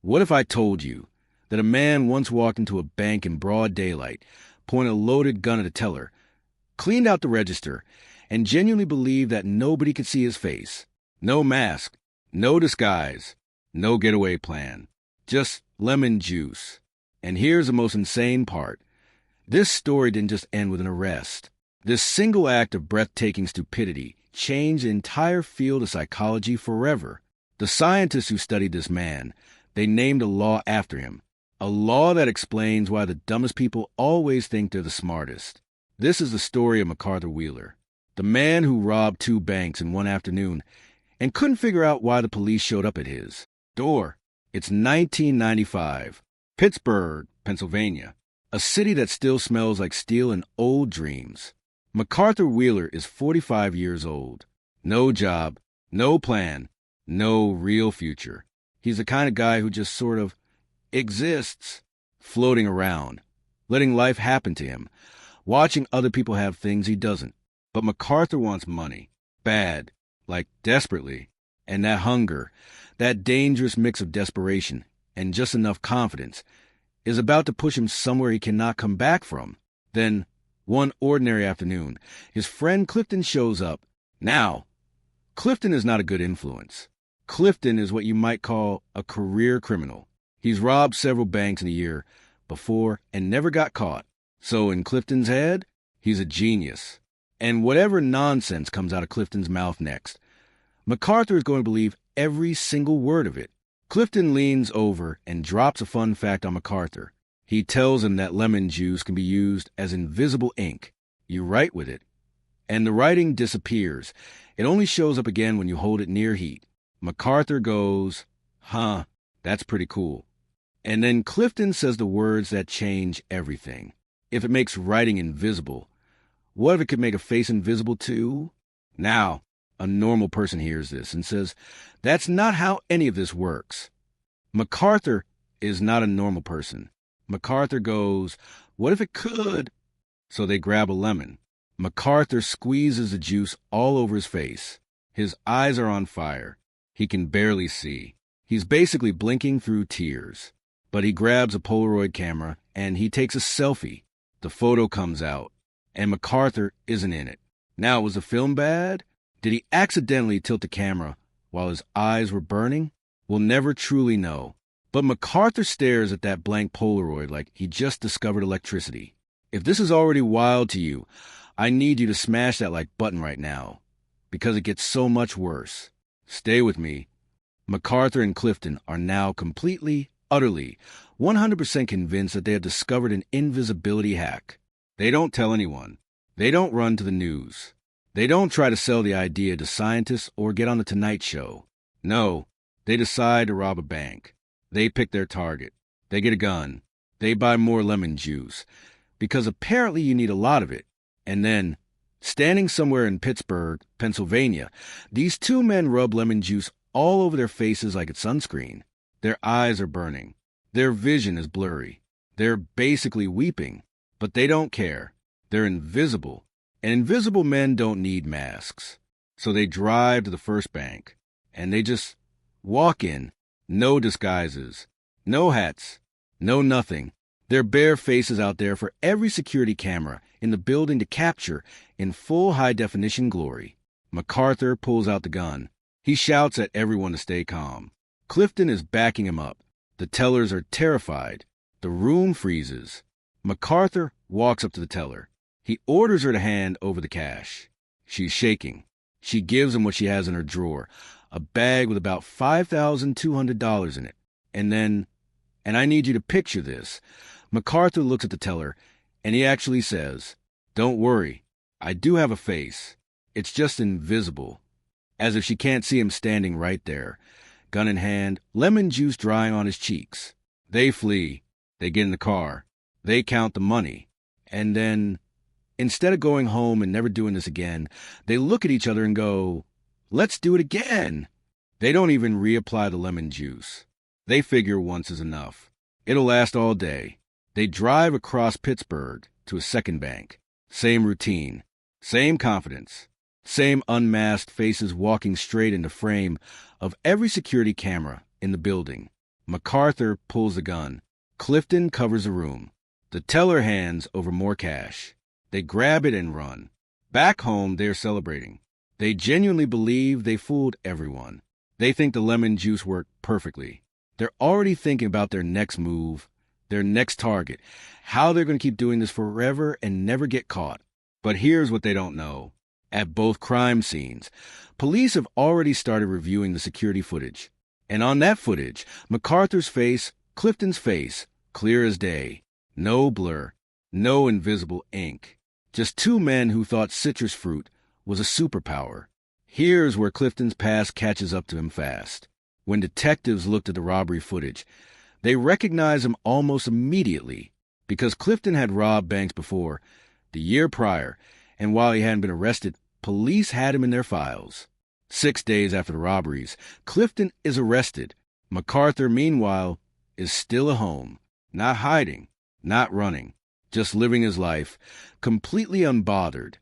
What if I told you that a man once walked into a bank in broad daylight, pointed a loaded gun at a teller, cleaned out the register, and genuinely believed that nobody could see his face? No mask, no disguise, no getaway plan. Just lemon juice. And here's the most insane part. This story didn't just end with an arrest. This single act of breathtaking stupidity changed the entire field of psychology forever. The scientists who studied this man, they named a law after him. A law that explains why the dumbest people always think they're the smartest. This is the story of McArthur Wheeler, the man who robbed 2 banks in one afternoon and couldn't figure out why the police showed up at his door. It's 1995, Pittsburgh, Pennsylvania, a city that still smells like steel and old dreams. McArthur Wheeler is 45 years old. No job, no plan, no real future. He's the kind of guy who just sort of exists, floating around, letting life happen to him, watching other people have things he doesn't. But McArthur wants money, bad, like desperately, and that hunger, that dangerous mix of desperation and just enough confidence, is about to push him somewhere he cannot come back from. Then, one ordinary afternoon, his friend Clifton shows up. Now, Clifton is not a good influence. Clifton is what you might call a career criminal. He's robbed several banks in a year before and never got caught. So in Clifton's head, he's a genius. And whatever nonsense comes out of Clifton's mouth next, McArthur is going to believe every single word of it. Clifton leans over and drops a fun fact on McArthur. He tells him that lemon juice can be used as invisible ink. You write with it, and the writing disappears. It only shows up again when you hold it near heat. McArthur goes, "Huh, that's pretty cool." And then Clifton says the words that change everything. If it makes writing invisible, what if it could make a face invisible too? Now, a normal person hears this and says, that's not how any of this works. McArthur is not a normal person. McArthur goes, what if it could? So they grab a lemon. McArthur squeezes the juice all over his face. His eyes are on fire. He can barely see. He's basically blinking through tears. But he grabs a Polaroid camera and he takes a selfie. The photo comes out, and McArthur isn't in it. Now, was the film bad? Did he accidentally tilt the camera while his eyes were burning? We'll never truly know. But McArthur stares at that blank Polaroid like he just discovered electricity. If this is already wild to you, I need you to smash that like button right now, because it gets so much worse. Stay with me. McArthur and Clifton are now completely, utterly, 100% convinced that they have discovered an invisibility hack. They don't tell anyone. They don't run to the news. They don't try to sell the idea to scientists or get on the Tonight Show. No, they decide to rob a bank. They pick their target. They get a gun. They buy more lemon juice, because apparently you need a lot of it. And then, standing somewhere in Pittsburgh, Pennsylvania, these 2 men rub lemon juice all over their faces like it's sunscreen. Their eyes are burning. Their vision is blurry. They're basically weeping, but they don't care. They're invisible, and invisible men don't need masks. So they drive to the first bank, and they just walk in. No disguises, no hats, no nothing. Their bare faces out there for every security camera in the building to capture in full high-definition glory. McArthur pulls out the gun. He shouts at everyone to stay calm. Clifton is backing him up. The tellers are terrified. The room freezes. McArthur walks up to the teller. He orders her to hand over the cash. She's shaking. She gives him what she has in her drawer, a bag with about $5,200 in it. And I need you to picture this. McArthur looks at the teller, and he actually says, "Don't worry, I do have a face. It's just invisible." As if she can't see him standing right there, gun in hand, lemon juice drying on his cheeks. They flee. They get in the car. They count the money. And then, instead of going home and never doing this again, they look at each other and go, "Let's do it again." They don't even reapply the lemon juice. They figure once is enough. It'll last all day. They drive across Pittsburgh to a second bank. Same routine. Same confidence. Same unmasked faces walking straight into frame of every security camera in the building. McArthur pulls the gun. Clifton covers the room. The teller hands over more cash. They grab it and run. Back home, they're celebrating. They genuinely believe they fooled everyone. They think the lemon juice worked perfectly. They're already thinking about their next move, their next target, how they're going to keep doing this forever and never get caught. But here's what they don't know. At both crime scenes, police have already started reviewing the security footage. And on that footage, McArthur's face, Clifton's face, clear as day. No blur, no invisible ink. Just two men who thought citrus fruit was a superpower. Here's where Clifton's past catches up to him fast. When detectives looked at the robbery footage, they recognized him almost immediately because Clifton had robbed banks before, the year prior, and while he hadn't been arrested, police had him in their files. 6 days after the robberies, Clifton is arrested. McArthur, meanwhile, is still at home, not hiding, not running, just living his life, completely unbothered.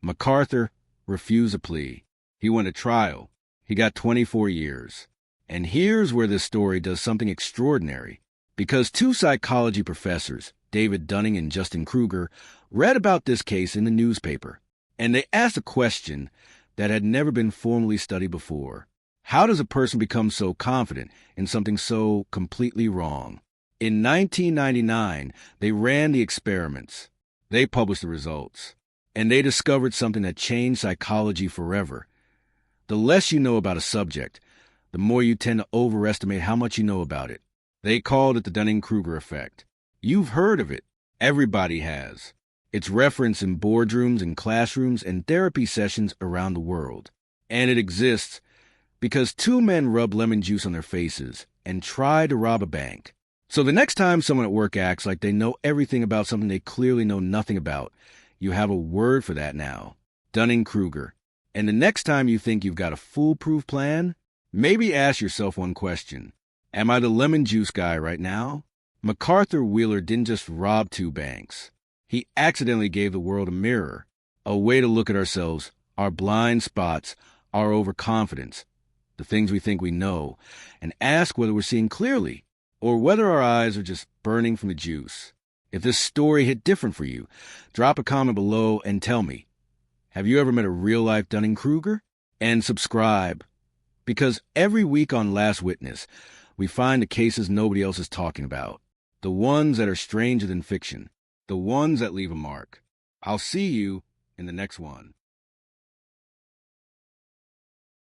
McArthur refused a plea. He went to trial. He got 24 years. And here's where this story does something extraordinary. Because two psychology professors, David Dunning and Justin Kruger, read about this case in the newspaper. And they asked a question that had never been formally studied before. How does a person become so confident in something so completely wrong? In 1999, they ran the experiments. They published the results. And they discovered something that changed psychology forever. The less you know about a subject, the more you tend to overestimate how much you know about it. They called it the Dunning-Kruger effect. You've heard of it. Everybody has. It's referenced in boardrooms and classrooms and therapy sessions around the world. And it exists because two men rub lemon juice on their faces and try to rob a bank. So the next time someone at work acts like they know everything about something they clearly know nothing about, you have a word for that now. Dunning-Kruger. And the next time you think you've got a foolproof plan, maybe ask yourself one question. Am I the lemon juice guy right now? McArthur Wheeler didn't just rob two banks. He accidentally gave the world a mirror, a way to look at ourselves, our blind spots, our overconfidence, the things we think we know, and ask whether we're seeing clearly or whether our eyes are just burning from the juice. If this story hit different for you, drop a comment below and tell me. Have you ever met a real-life Dunning-Kruger? And subscribe. Because every week on Last Witness, we find the cases nobody else is talking about. The ones that are stranger than fiction. The ones that leave a mark. I'll see you in the next one.